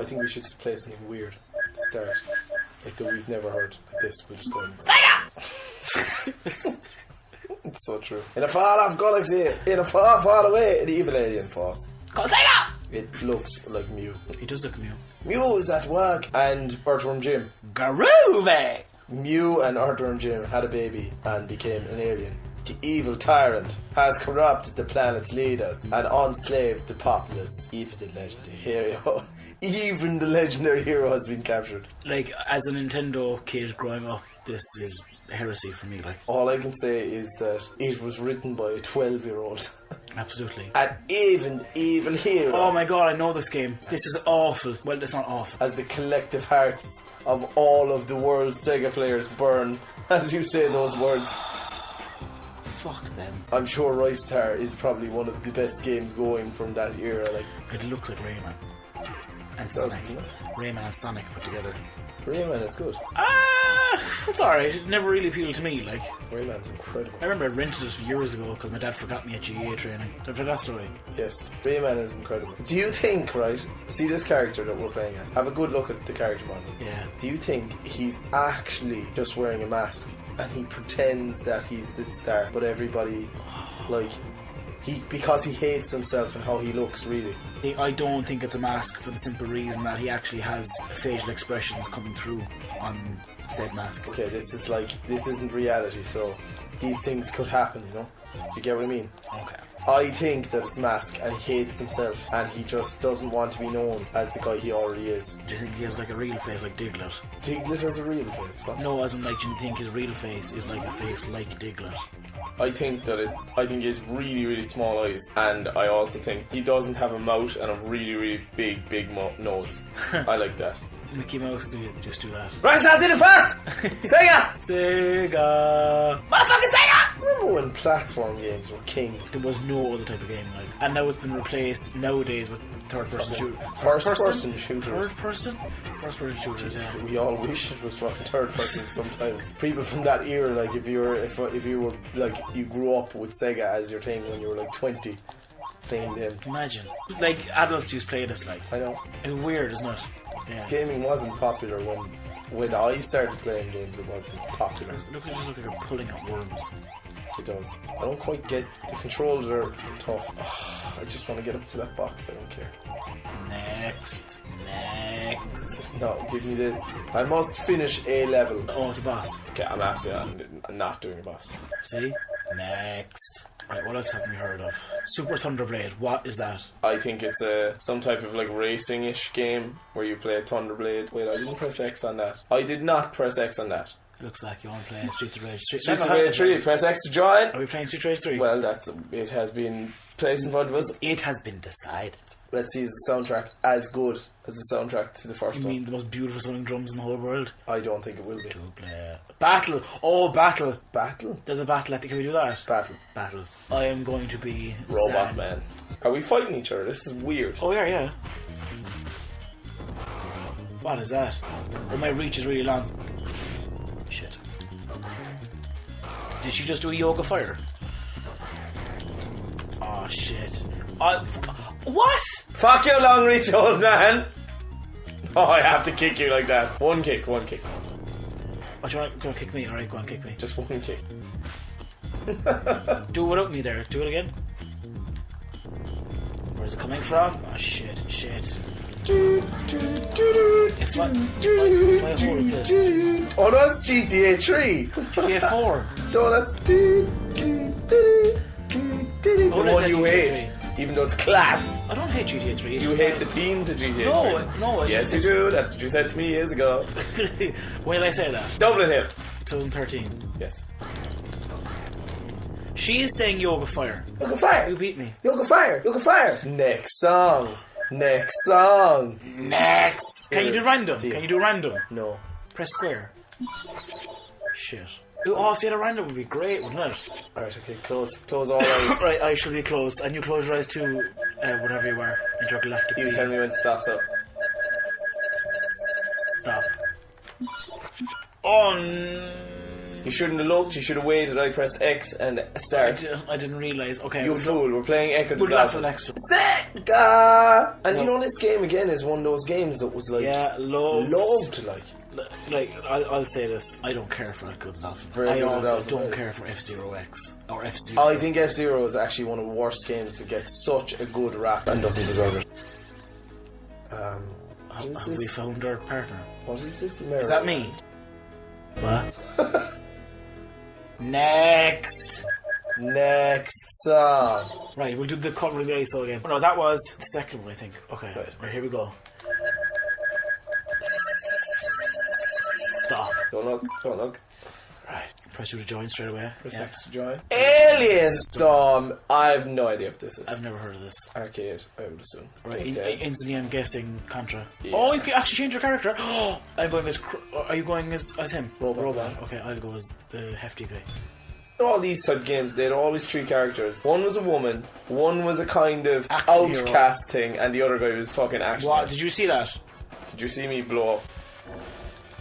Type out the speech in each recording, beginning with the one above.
think we should play something weird to start. Like that we've never heard. Like this, we'll just go in. It's so true. In a far-off galaxy, in a far, far away, an evil alien force. Called Sega! It looks like Mew. He does look Mew. Mew is at work. And Earthworm Jim. Groovy! Mew and Earthworm Jim had a baby and became an alien. The evil tyrant has corrupted the planet's leaders and enslaved the populace. Even the legendary hero. Even the legendary hero has been captured. Like, as a Nintendo kid growing up, this is heresy for me. Like, all I can say is that it was written by a 12-year-old. Absolutely. An even evil hero. Oh my god, I know this game. This is awful. Well, it's not awful. As the collective hearts of all of the world's Sega players burn as you say those words. Fuck them. I'm sure Ristar is probably one of the best games going from that era. Like, it looks like Rayman and Sonic. Rayman and Sonic put together. Rayman is good. It's alright. It never really appealed to me. Like, Rayman's incredible. I remember I rented it years ago because my dad forgot me at GA training. Did I heard that story? Yes, Rayman is incredible. Do you think, right? See this character that we're playing as. Have a good look at the character model. Yeah. Do you think he's actually just wearing a mask and he pretends that he's this star, but everybody, like, because he hates himself and how he looks, really? I don't think it's a mask for the simple reason that he actually has facial expressions coming through on said mask. Okay, this isn't reality, so these things could happen, you know? Do you get what I mean? Okay. I think that it's mask and he hates himself and he just doesn't want to be known as the guy he already is. Do you think he has like a real face like Diglett? Diglett has a real face, what? No, as in like, do you think his real face is like a face like Diglett? I think he has really, really small eyes, and I also think he doesn't have a mouth and a really, really big nose. I like that. Mickey Mouse, just do that. Ristar did it fast! Sega! Sega! Motherfucking Sega! Remember when platform games were king? There was no other type of game like, and now it's been replaced nowadays with third-person shooter. First-person shooters. First-person shooters. Yeah. We all wish it was fucking third-person sometimes. People from that era, like if you were like you grew up with Sega as your thing when you were like 20. Playing them. Imagine. Like, adults used to play this, like. I know. It's weird, isn't it? Yeah. Gaming wasn't popular when I started playing games. It wasn't popular. Just look like you're pulling at worms. It does. I don't quite get... The controls are tough. I just want to get up to that box. I don't care. Next. No, give me this. I must finish a level. Oh, it's a boss. Okay, I'm absolutely not doing a boss. See? Next. Right, what else haven't we heard of? Super Thunderblade, what is that? I think it's some type of like racing-ish game where you play a Thunderblade. Wait, I didn't press X on that. I did not press X on that. It looks like you want to play Streets of Rage. Streets of Rage 3, press X to join. Are we playing Streets of Rage 3? Well, it has been placed in front of us. It has been decided. Let's see, is the soundtrack as good as the soundtrack to the first one? You mean the most beautiful sounding drums in the whole world? I don't think it will be. To play Battle! Oh, Battle! Battle? There's a battle, can we do that? Battle. I am going to be Robot Zan. Man. Are we fighting each other? This is weird. Oh, yeah. What is that? Oh, my reach is really long. Shit. Did she just do a yoga fire? Oh, shit. What? Fuck you, long reach, old man. Oh, I have to kick you like that. One kick. Oh, do you want to kick me? Alright, go on, kick me. Just one kick. Do it without me there. Do it again. Where's it coming from? Oh, shit. If I hold this. Oh, that's GTA 3. GTA 4. No, that's the one you hate. Even though it's class. I don't hate GTA 3. You hate the theme to GTA 3. No. Yes, you do. That's what you said to me years ago. When did I say that? Dublin Hill. 2013. Yes. She is saying Yoga Fire. Yoga Fire. You beat me. Yoga Fire. Next song. Next. Can you do random? No. Press square. Shit. Oh, if you had a random, would be great, wouldn't it? Alright, okay, close all eyes. Right, eyes should be closed. And you close your eyes to whatever you are. Intergalactic. You tell me when to stop, so. Stop. Oh, You shouldn't have looked. You should have waited. I pressed X and start. I didn't realise. Okay, You fool. We're playing Echo the We'll do that Dolphin. for the next one. Sega! And you know, this game again is one of those games that was like loved. Like I'll say this, I don't care for Echo the Dolphin. I also don't care for F-Zero X or F-Zero. I think F-Zero is actually one of the worst games to get such a good rap and doesn't deserve it. Have we found our partner? What is this? Is that me? What? Next song. Right, we'll do the covering the ISO again. Oh, no, that was the second one, I think. Okay, right, here we go. Stop. Don't look. Right, press you to join straight away. Press X to join. Alien Storm. I have no idea what this is. I've never heard of this. Arcade, I would assume. Right, instantly I'm guessing Contra. Yeah. Oh, you can actually change your character. Oh, I'm going as... Are you going as him? Robot. Okay, I'll go as the hefty guy. All these type of games, they had always three characters. One was a woman, one was a kind of Action outcast thing, and the other guy was fucking action. What? Did you see that? Did you see me blow up?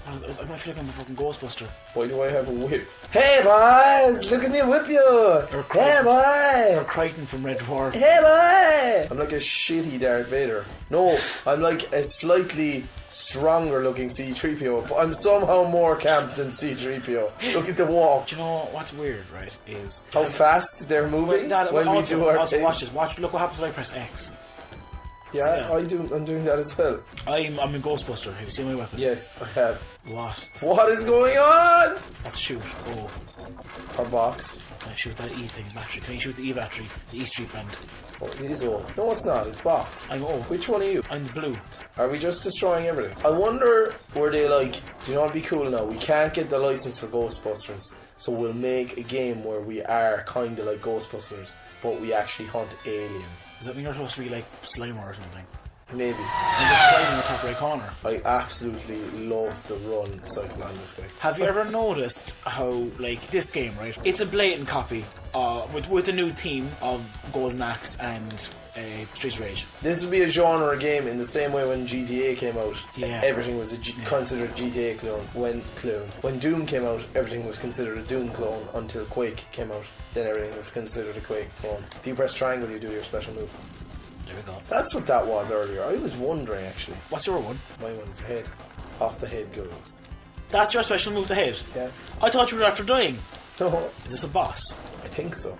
I feel like I'm a fucking Ghostbuster. Why do I have a whip? Hey boys, look at me whip you! Hey boy! Or Crichton from Red Dwarf. Hey boy! I'm like a shitty Darth Vader. No, I'm like a slightly stronger looking C-3PO, but I'm somehow more camp than C-3PO. Look at the walk. Do you know what's weird, right? Is how fast they're moving when we do our also thing. watch this. Look what happens when I press X. Yeah, I'm doing that as well. I'm a Ghostbuster. Have you seen my weapon? Yes, I have. What is going on? Let's shoot. Oh. Our box. Can I shoot that E thing battery? Can you shoot the E battery? The E Street band. Oh, it is O. No, it's not. It's box. I'm O. Which one are you? I'm the blue. Are we just destroying everything? I wonder, were they like, do you know what'd be cool now? We can't get the license for Ghostbusters, so we'll make a game where we are kind of like Ghostbusters, but we actually hunt aliens. Does that mean you're supposed to be like Slimer or something? Maybe. I'm just sliding in the top right corner. I absolutely love the run cycle on this guy. Have you ever noticed how, like, this game, right? It's a blatant copy with a new theme of Golden Axe and Streets of Rage. This would be a genre game in the same way when GTA came out. Yeah. Everything was considered GTA clone. When Doom came out, everything was considered a Doom clone until Quake came out. Then everything was considered a Quake clone. If you press triangle, you do your special move. There we go. That's what that was earlier. I was wondering actually. What's your one? My one's the head. Off the head goes. That's your special move, the head? Yeah. I thought you were after dying. No. Is this a boss? I think so.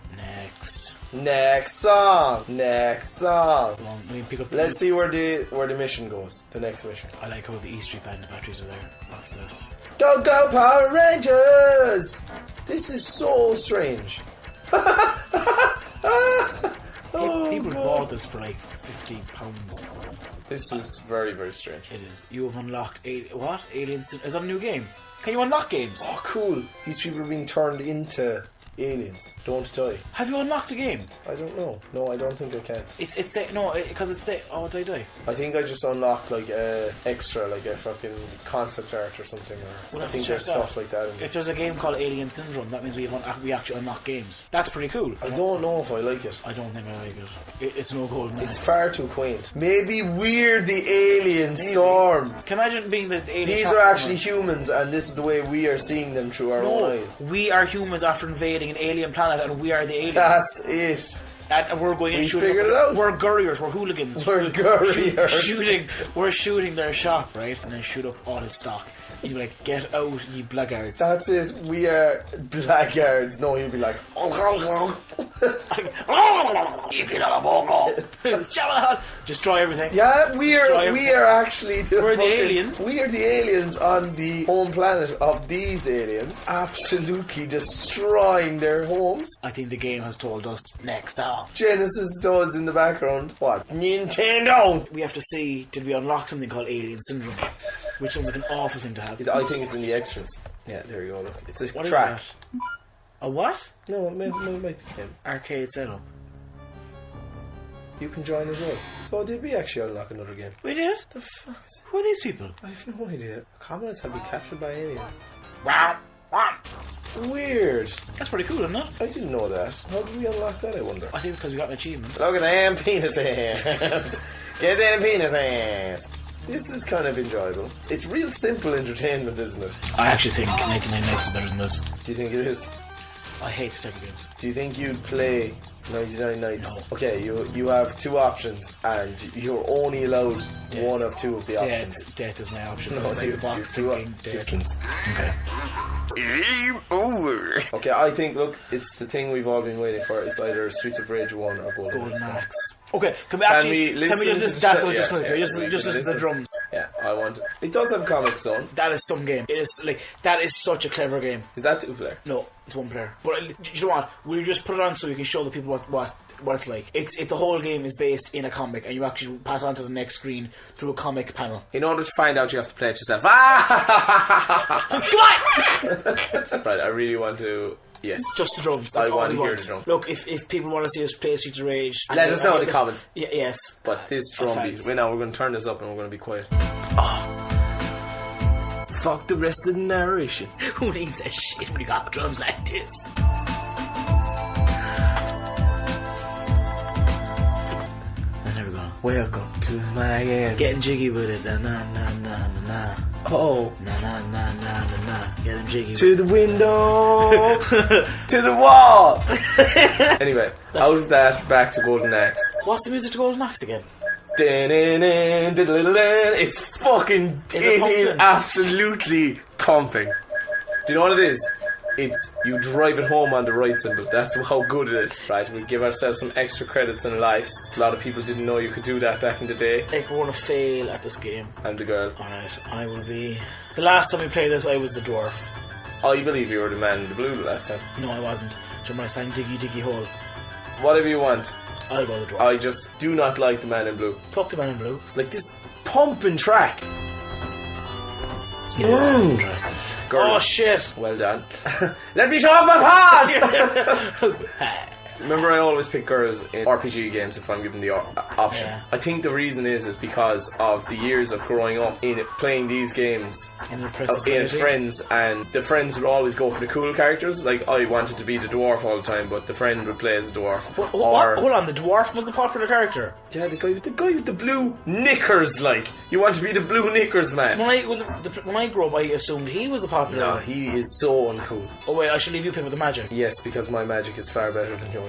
Next song. Come on, let me pick up the Let's see where the mission goes. The next mission. I like how the E Street band batteries are there. What's this? Go Power Rangers! This is so strange. People bought this for like £50. This is very, very strange. It is. You have unlocked Aliens. Is that a new game? Can you unlock games? Oh, cool. These people are being turned into aliens. Don't die. Have you unlocked a game? I don't know. No, I don't think I can. Oh, did I die? I think I just unlocked like a extra, like a fucking concept art or something. Or I think there's stuff like that. If there's a game called Alien Syndrome, that means we actually unlock games. That's pretty cool. I don't know if I like it. I don't think I like it. It's no Golden Axe. It's far too quaint. Maybe we're the alien storm. Can you imagine being the alien? These are actually humans, and this is the way we are seeing them through our own eyes. We are humans after invading an alien planet, and we are the aliens. That's it. And we're going and shooting. Figured it out. We're gurriers. We're hooligans. We're shooting their shop, right? And then shoot up all his stock. You'd be like, "Get out, ye blackguards!" That's it. We are blackguards. No, he'd be like, destroy everything. Yeah, we are actually we're the aliens. We are the aliens on the home planet of these aliens, absolutely destroying their homes. I think the game has told us next song. Genesis does in the background. What? Nintendo. We have to see, did we unlock something called Alien Syndrome, which sounds like an awful thing to have. I think it's in the extras. Yeah, there you go. Look, it's a what track. Is that? A what? No, it might Arcade setup. You can join as well. So did we actually unlock another game? We did? The fuck is it? Who are these people? I have no idea. Communists have been captured by aliens. Wow. Weird. That's pretty cool, isn't it? I didn't know that. How did we unlock that, I wonder? I think because we got an achievement. Look at them penis ass. Get them penis ass. This is kind of enjoyable. It's real simple entertainment, isn't it? I actually think 99 Nights is better than this. Do you think it is? I hate the Sega games. Do you think you'd play 99 Nights? No. Okay, you have two options, and you're only allowed one of two of the options. Death is my option. No, Outside the box thinking death. options. Okay. Game over. Okay, I think, look, it's the thing we've all been waiting for. It's either Streets of Rage 1 or Golden Axe. Okay, can we just listen? That's what just listen to the drums. Yeah, I want it. It does have comics though. That is some game. It is like that is such a clever game. Is that 2-player? No, it's 1 player. But you know what? We'll just put it on so you can show the people what it's like. The whole game is based in a comic, and you actually pass on to the next screen through a comic panel. In order to find out, you have to play it yourself. Right, I really want to. Yes. Just the drums. That's I all want we to hear want. the drums. Look, if people want to see us play Streets of Rage, let us know in the comments. Yes. But this drum beat. Wait, now we're going to turn this up and we're going to be quiet. Fuck the rest of the narration. Who needs that shit when you got drums like this? And there we go. Welcome to Miami. Getting jiggy with it. Na na na na na. Oh. Na na na na na na. Getting jiggy. To the window. To the wall. Anyway, out of that, back to Golden Axe. What's the music to Golden Axe again? It's fucking. It is absolutely pumping. Do you know what it is? It's you drive it home on the right symbol. That's how good it is. Right, we give ourselves some extra credits in lives. A lot of people didn't know you could do that back in the day. Like, we're gonna fail at this game. I'm the girl. Alright, I will be. The last time we played this, I was the dwarf. I believe you were the man in the blue the last time. No, I wasn't. Do you remember I sang Diggy Diggy Hole? Whatever you want. I'll go the dwarf. I just do not like the man in blue. Fuck the man in blue. Like this pumping track. Yeah, Girl. Oh shit! Well done. Let me show off my paws! Remember, I always pick girls in RPG games if I'm given the option. Yeah. I think the reason is because of the years of growing up in playing these games in friends, and the friends would always go for the cool characters. Like, I wanted to be the dwarf all the time, but the friend would play as a dwarf. What? Hold on, the dwarf was the popular character? Yeah, the guy with the blue knickers. Like, you want to be the blue knickers man. When I grew up, I assumed he was the popular. No, he is so uncool. Oh wait, I should leave you pick with the magic. Yes, because my magic is far better than yours.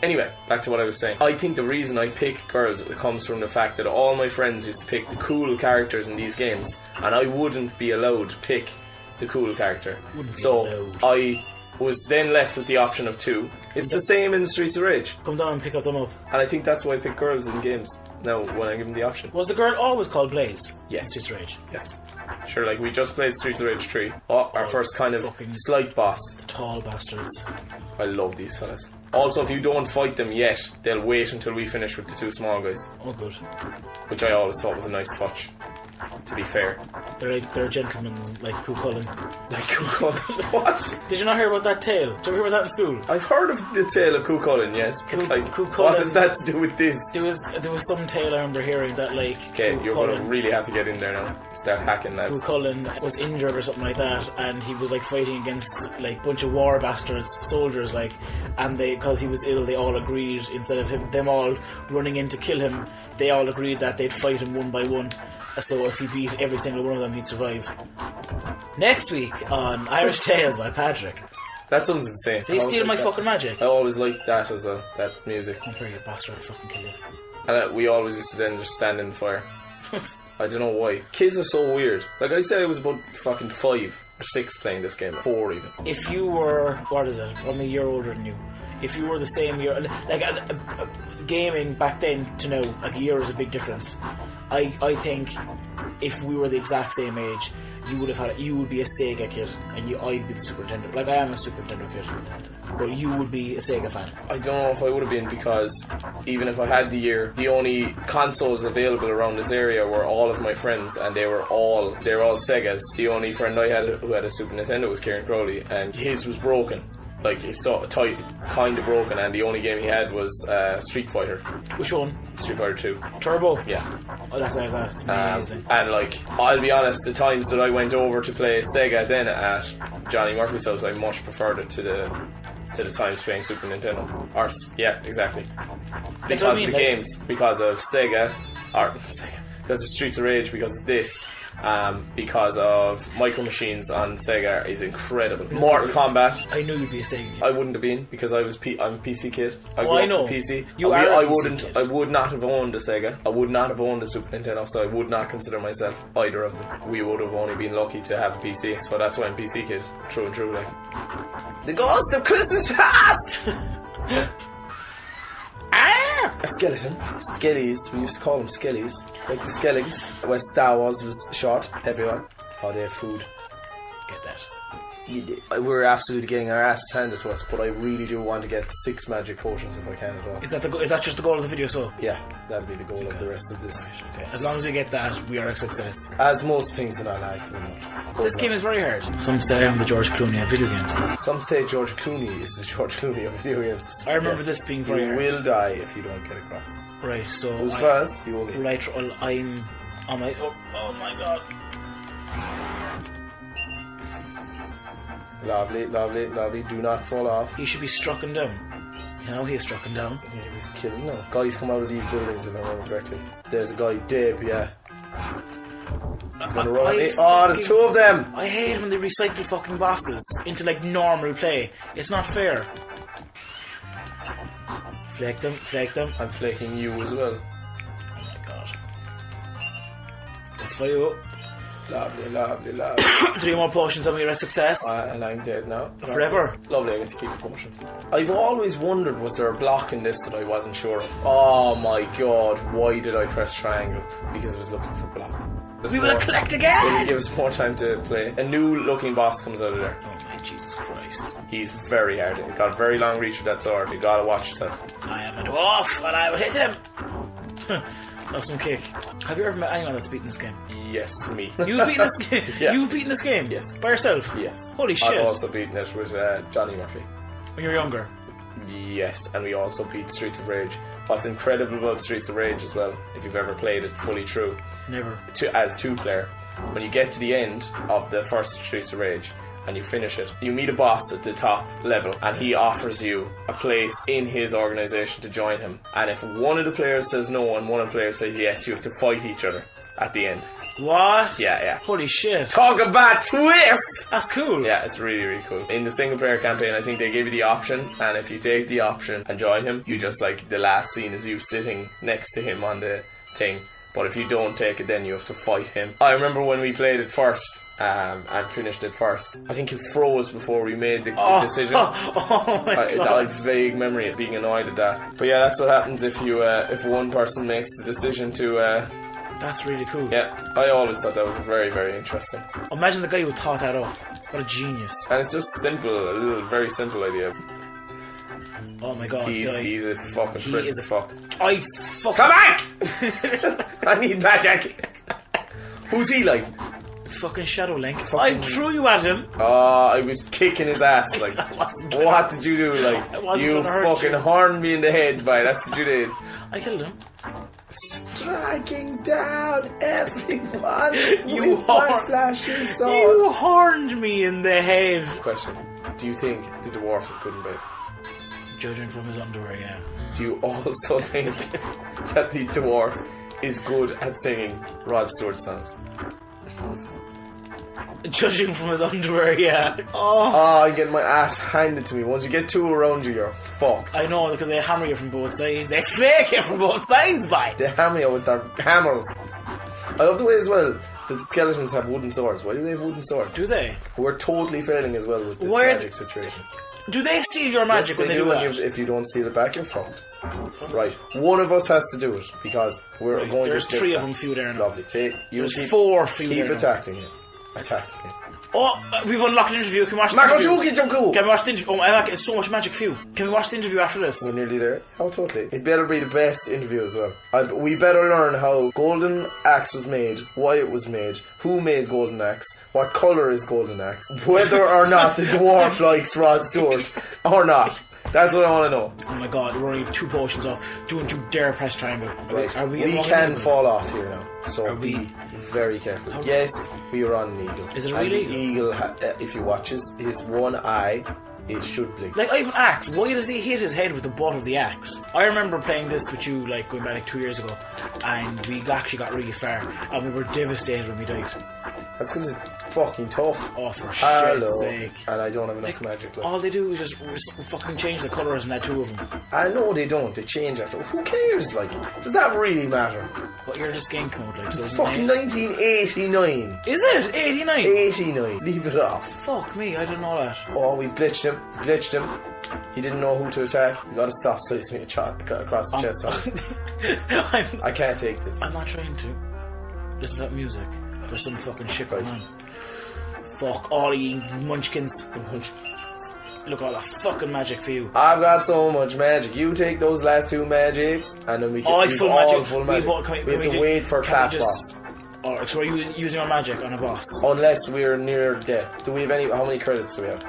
Anyway, back to what I was saying. I think the reason I pick girls comes from the fact that all my friends used to pick the cool characters in these games, and I wouldn't be allowed to pick the cool character. So I was then left with the option of two. It's the same in Streets of Rage. Come down and pick up them up. And I think that's why I pick girls in games now when I give them the option. Was the girl always called Blaze? Yes. Streets of Rage. Yes. Sure, like we just played Streets of Rage 3. Our first kind of slight boss. The tall bastards. I love these fellas. Also, if you don't fight them yet, they'll wait until we finish with the two small guys. Oh, good. Which I always thought was a nice touch. To be fair. They're gentlemen like Cuchulainn. Like Cuchulainn? What? Did you not hear about that tale? Did you hear about that in school? I've heard of the tale of Cuchulainn, yes. But what has that to do with this? There was some tale I remember hearing that like. Okay, you're going to really have to get in there now. Start hacking, lads. Cuchulainn was injured or something like that, and he was like fighting against like a bunch of war bastards, soldiers, like, and because he was ill, they all agreed instead of them all running in to kill him, they all agreed that they'd fight him one by one. So if he beat every single one of them, he'd survive. Next week on Irish Tales by Patrick. That sounds insane. Did he steal my fucking magic? I always liked that as well, that music. I'm here, you bastard, I'll fucking kill you. And we always used to then just stand in the fire. I don't know why. Kids are so weird. Like, I'd say I was about fucking 5 or 6 playing this game. 4 even. If you were, what is it, I'm a year older than you. If you were the same year, like gaming back then to now, like a year is a big difference. I think if we were the exact same age, you would be a Sega kid, and I'd be the Super Nintendo. Like, I am a Super Nintendo kid, but you would be a Sega fan. I don't know if I would have been, because even if I had the year, the only consoles available around this area were all of my friends, and they were all Segas. The only friend I had who had a Super Nintendo was Kieran Crowley, and his was broken. Like, it's so tight, kind of broken, and the only game he had was Street Fighter. Which one? Street Fighter 2. Turbo? Yeah. Oh, that's like that. It's amazing. And, like, I'll be honest, the times that I went over to play Sega then at Johnny Murphy's house, I much preferred it to the times playing Super Nintendo. Because of the games. Because of Sega. because of Streets of Rage, because of this, because of Micro Machines on Sega is incredible. Mortal Kombat. I knew you'd be a Sega kid. I wouldn't have been because I'm a PC kid. I grew I up know. with PC. You I, are I a PC wouldn't. kid. I would not have owned a Sega. I would not have owned a Super Nintendo. So I would not consider myself either of them. We would have only been lucky to have a PC. So that's why I'm PC kid. True and true. Like the ghost of Christmas past. A skeleton. Skellies. We used to call them skellies. Like the skellies. Where Star Wars was shot. Everyone. Oh, they have food. Get that. We're absolutely getting our asses handed to us, but I really do want to get 6 magic potions if I can at all. Is that just the goal of the video? So Yeah, that'll be the goal of the rest of this. okay, as long as we get that, we are a success. As most things in our life, you know. This game is very hard. Some say I'm the George Clooney of video games. Some say George Clooney is the George Clooney of video games. I remember this being very You hard. will die if you don't get across. Right, so Who's first? You only. Right, well, I'm on my. Oh my god! Lovely, lovely, lovely. Do not fall off. He should be struck down. You know, he is struck down. Yeah, he was killing them. Guys come out of these buildings if I remember correctly. There's a guy, Dib, yeah. He's gonna run. There's 2 of them! I hate when they recycle fucking bosses into like normal play. It's not fair. Flake them, flake them. I'm flaking you as well. Oh my god. That's for you. Lovely, lovely, lovely. 3 more potions and we're a success. And I'm dead now. Forever. Lovely, I get to keep the potions. I've always wondered, was there a block in this that I wasn't sure of? Oh my god, why did I press triangle? Because I was looking for block. We will collect again! It'll give us more time to play. A new looking boss comes out of there. Oh my Jesus Christ. He's very hard. He's got a very long reach with that sword. You gotta watch yourself. I am a dwarf and I will hit him! Have some kick. Have you ever met anyone that's beaten this game? Yes, me. You've beaten this game? Yeah. You've beaten this game? Yes. By yourself? Yes. Holy shit. I've also beaten it with Johnny Murphy. When you were younger? Yes, and we also beat Streets of Rage. What's incredible about Streets of Rage as well, if you've ever played it fully through, Never. as 2-player, when you get to the end of the first Streets of Rage and you finish it, you meet a boss at the top level and he offers you a place in his organisation to join him. And if one of the players says no and one of the players says yes, you have to fight each other at the end. What? Yeah. Holy shit. Talk about twist! That's cool. Yeah, it's really, really cool. In the single player campaign, I think they give you the option, and if you take the option and join him, you just like the last scene is you sitting next to him on the thing. But if you don't take it, then you have to fight him. I remember when we played it first. And finished it first. I think it froze before we made the decision. Oh my god. I have vague memory of being annoyed at that. But yeah, that's what happens if you if one person makes the decision to. That's really cool. Yeah, I always thought that was very, very interesting. Imagine the guy who thought that up. What a genius. And it's just simple, a little very simple idea. Oh my god. He's a fucking He is a fuck. I fucking. Come back! I need magic. Who's he like? It's fucking Shadow Link. I threw you at him. I was kicking his ass. Like, I wasn't what did you do? I Like, wasn't you trying to hurt fucking you. horned me in the head, by that's what you did. I killed him. Striking down everyone You with my horn- flashing sword. You horned me in the head. Question: do you think the dwarf is good in bed? Judging from his underwear, yeah. Do you also think that the dwarf is good at singing Rod Stewart songs? Judging from his underwear, yeah. Oh, I'm getting my ass handed to me. Once you get 2 around you, you're fucked. I know, because they hammer you from both sides. They flake you from both sides, boy. They hammer you with their hammers. I love the way as well that the skeletons have wooden swords. Why do they have wooden swords? Do they? We're totally failing as well with this Where- magic situation. Do they steal your magic Yes, when they they do and that? if you don't steal it back, you're fucked. Right, one of us has to do it because we're Right, going there's to. 3 of them for you there now. Lovely. There's 4 for you Keep there now. attacking him. Attacking him. Oh, we've unlocked an interview. Can we watch the interview? Makojuki-junku! Can we watch the interview? Oh, I'm getting so much magic for you. Can we watch the interview after this? We're nearly there. Oh, totally. It better be the best interview as well. We better learn how Golden Axe was made, why it was made, who made Golden Axe, what colour is Golden Axe, whether or not the dwarf likes Rod Stewart or not. That's what I want to know. Oh my god, we're only 2 potions off. Don't you dare press triangle. Right. Are we We in can one fall off here now, so Are we- be very careful. Yes, we are on an eagle. Is it a and real the eagle, if you watch his one eye it should blink. Like, I have an axe. Why does he hit his head with the butt of the axe? I remember playing this with you, like, going back like 2 years ago, and we actually got really far, and we were devastated when we died. That's because it's fucking tough. Oh, for Hello. shit's sake. And I don't have enough magic left. All they do is just fucking change the colours and add 2 of them. I know they don't. They change after. Who cares? Like, does that really matter? But you're just game code, like, It's fucking 1989. Is it? 89? 89. Leave it off. Fuck me, I didn't know that. Oh, we glitched him. He didn't know who to attack. You gotta stop slicing me across the chest. I can't take this. I'm not trying to. Listen to that music. There's some fucking shit going on. Fuck all you munchkins. Look, all that fucking magic for you. I've got so much magic. You take those last 2 magics, and then we can All full magic. Full magic. We have to wait for class boss. Alright, so are you using our magic on a boss? Unless we're near death. Do we have any? How many credits do we have?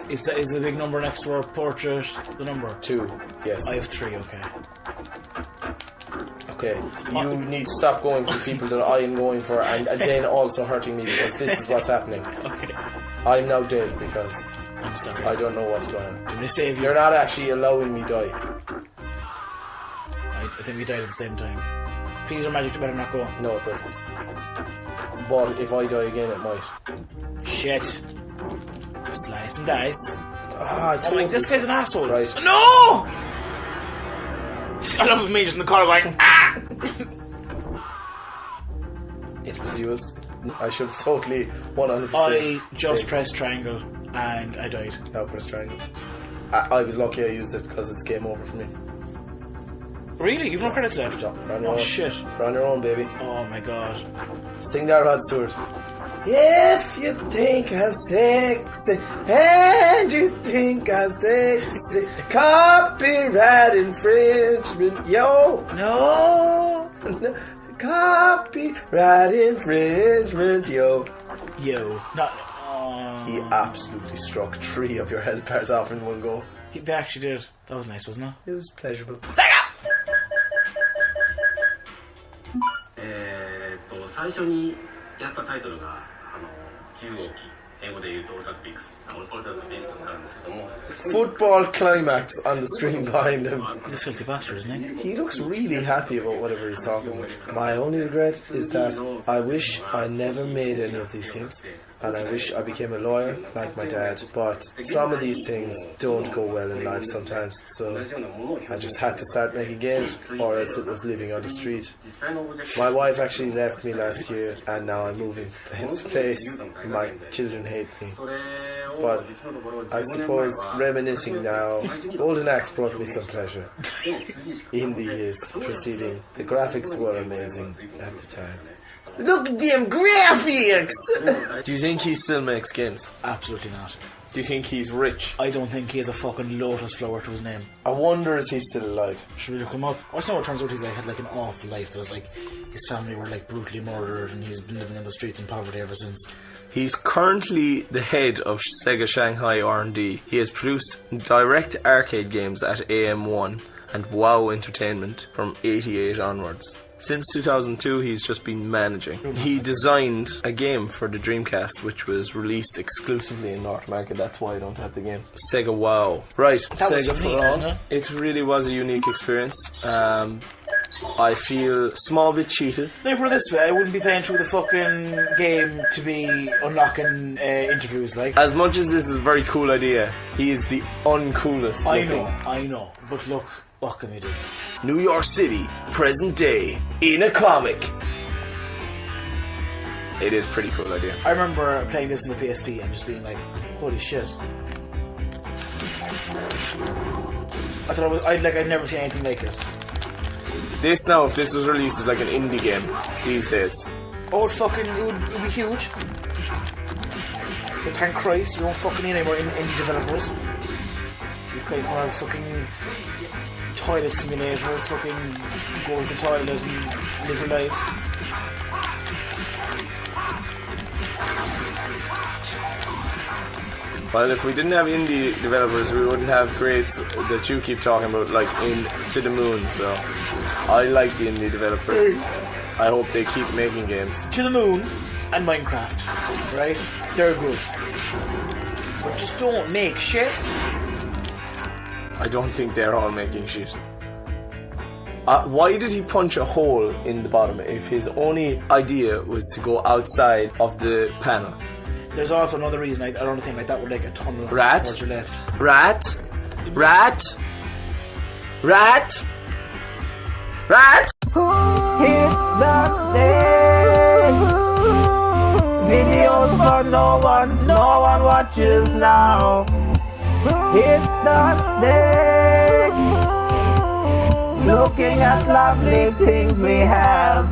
Is the big number next to our portrait the number? 2. Yes. I have 3. Okay. Okay. You need to stop going for people that I am going for, and then also hurting me, because this is what's happening. Okay. I'm now dead because I'm sorry. I don't know what's going on. I'm gonna save you. You're not actually allowing me die. I think we died at the same time. Please, our magic better not go. No, it doesn't. But if I die again, it might. Shit. Slice and dice. I told you. This guy's an asshole. Right. No! I love me just in the car going, ah! It was used. I should have totally 100%. I just pressed triangle and I died. Now press triangle. I was lucky I used it because it's game over for me. Really? You've no credits left? No, you're on your Oh own. shit. You're on your own, baby. Oh my god. Sing that, Rod Stewart. If you think I'm sexy and you think I'm sexy, copyright infringement, yo. No! Copyright infringement, yo. Yo. Not. He absolutely struck 3 of your health bars off in one go. They actually did. That was nice, wasn't it? It was pleasurable. Sega! 最初にやったタイトルが中号機英語で言うとオルタトピックスオルタトピックスとかあるんですけども Football climax on the screen behind him. He's a filthy bastard, isn't he? He looks really happy about whatever he's talking about. My only regret is that I wish I never made any of these games. And I wish I became a lawyer like my dad, but some of these things don't go well in life sometimes, so I just had to start making games, or else it was living on the street. My wife actually left me last year, and now I'm moving from place to place. My children hate me. But I suppose reminiscing now, Golden Axe brought me some pleasure. In the years preceding, the graphics were amazing at the time. Look at them graphics! Do you think he still makes games? Absolutely not. Do you think he's rich? I don't think he has a fucking lotus flower to his name. I wonder is he still alive? Should we look him up? I know it turns out he's like had like an awful life. There was like his family were like brutally murdered and he's been living on the streets in poverty ever since. He's currently the head of Sega Shanghai R&D. He has produced direct arcade games at AM1 and WoW Entertainment from 88 onwards. Since 2002, he's just been managing. He designed a game for the Dreamcast, which was released exclusively in North America. That's why I don't have the game. Sega WoW. Right, That was Sega unique, for all. wasn't it? It really was a unique experience. I feel a small bit cheated. Now put it this way, I wouldn't be playing through the fucking game to be unlocking interviews like. As much as this is a very cool idea, he is the uncoolest. I know. But look, what can we do? New York City, present day, in a comic. It is a pretty cool idea. I remember playing this in the PSP and just being like, holy shit. I thought I'd never seen anything like it. This now, if this was released as like an indie game these days. Oh, it would be huge. But thank Christ, you don't fucking need any more indie developers. You play more fucking toilet simulator, fucking go to the toilet and live your life. Well, if we didn't have indie developers, we wouldn't have grades that you keep talking about, like in To the Moon. So, I like the indie developers. I hope they keep making games. To the Moon and Minecraft, right? They're good. But just don't make shit. I don't think they're all making shit. Why did he punch a hole in the bottom if his only idea was to go outside of the panel? There's also another reason I don't think like that would like a tunnel Rat? towards your left. Rat? Rat? Rat? Rat? Videos for no one watches now. Hit the snake. Looking at lovely things we have.